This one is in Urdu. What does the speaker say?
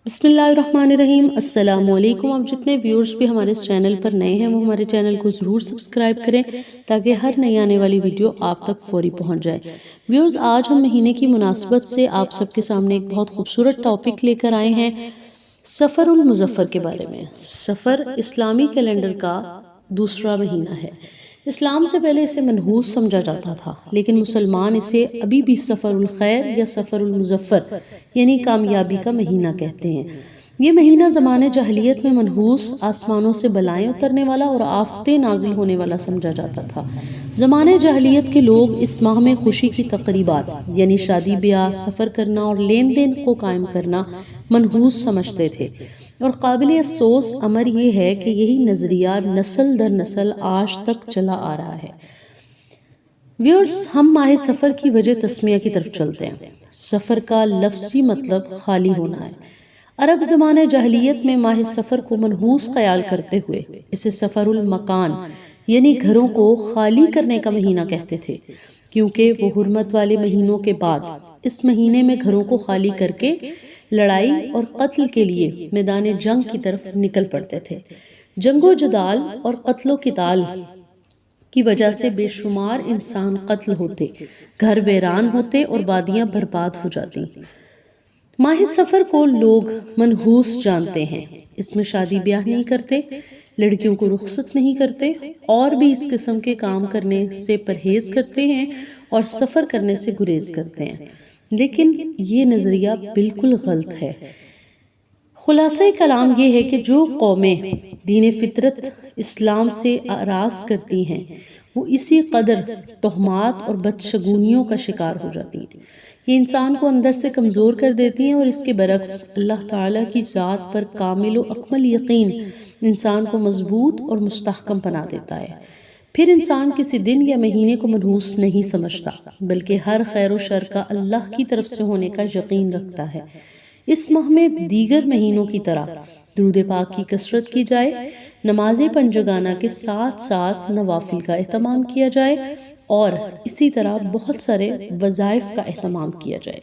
بسم اللہ الرحمن الرحیم۔ السلام علیکم۔ آپ جتنے ویورز بھی ہمارے اس چینل پر نئے ہیں وہ ہمارے چینل کو ضرور سبسکرائب کریں تاکہ ہر نئی آنے والی ویڈیو آپ تک فوری پہنچ جائے۔ ویورز، آج ہم مہینے کی مناسبت سے آپ سب کے سامنے ایک بہت خوبصورت ٹاپک لے کر آئے ہیں، سفر المظفر کے بارے میں۔ سفر اسلامی کیلنڈر کا دوسرا مہینہ ہے۔ اسلام سے پہلے اسے منحوس سمجھا جاتا تھا، لیکن مسلمان اسے ابھی بھی سفر الخیر یا سفر المظفر یعنی کامیابی کا مہینہ کہتے ہیں۔ یہ مہینہ زمانے جاہلیت میں منحوس، آسمانوں سے بلائیں اترنے والا اور آفتیں نازل ہونے والا سمجھا جاتا تھا۔ زمانے جاہلیت کے لوگ اس ماہ میں خوشی کی تقریبات یعنی شادی بیاہ، سفر کرنا اور لین دین کو قائم کرنا منحوس سمجھتے تھے، اور قابل افسوس امر یہ ہے کہ یہی نظریہ نسل در نسل آج تک چلا آ رہا ہے۔ ویورز، ہم ماہ سفر کی وجہ تسمیہ کی طرف چلتے ہیں۔ سفر کا لفظی مطلب خالی ہونا ہے۔ عرب زمانہ جاہلیت میں ماہ سفر کو منحوس خیال کرتے ہوئے اسے سفر المکان یعنی گھروں کو خالی کرنے کا مہینہ کہتے تھے، کیونکہ وہ حرمت والے مہینوں کے بعد اس مہینے میں گھروں کو خالی کر کے لڑائی اور قتل کے لیے میدان جنگ کی طرف نکل پڑتے تھے۔ جنگ و جدال اور قتل و قتال کی وجہ سے بے شمار انسان قتل ہوتے، گھر ویران ہوتے اور وادیاں برباد ہو جاتی۔ ماہ سفر کو لوگ منحوس جانتے ہیں۔ اس میں شادی بیاہ نہیں کرتے، لڑکیوں کو رخصت نہیں کرتے، اور بھی اس قسم کے کام کرنے سے پرہیز کرتے ہیں اور سفر کرنے سے گریز کرتے ہیں، لیکن یہ نظریہ بالکل غلط ہے۔ خلاصہ کلام یہ ہے کہ جو قومیں دین فطرت اسلام سے اعراض کرتی ہیں وہ اسی قدر تہمات اور بدشگونیوں کا شکار ہو جاتی ہیں۔ یہ انسان کو اندر سے کمزور کر دیتی ہیں، اور اس کے برعکس اللہ تعالیٰ کی ذات پر کامل و اکمل یقین انسان کو مضبوط اور مستحکم بنا دیتا ہے۔ پھر انسان کسی دن یا مہینے کو منحوس نہیں سمجھتا، بلکہ ہر خیر و شر کا اللہ کی طرف سے ہونے کا یقین رکھتا ہے۔ اس ماہ میں دیگر مہینوں کی طرح درود پاک کی کثرت کی جائے، نماز پنجگانہ کے ساتھ ساتھ نوافل کا اہتمام کیا جائے، اور اسی طرح بہت سارے وظائف کا اہتمام کیا جائے۔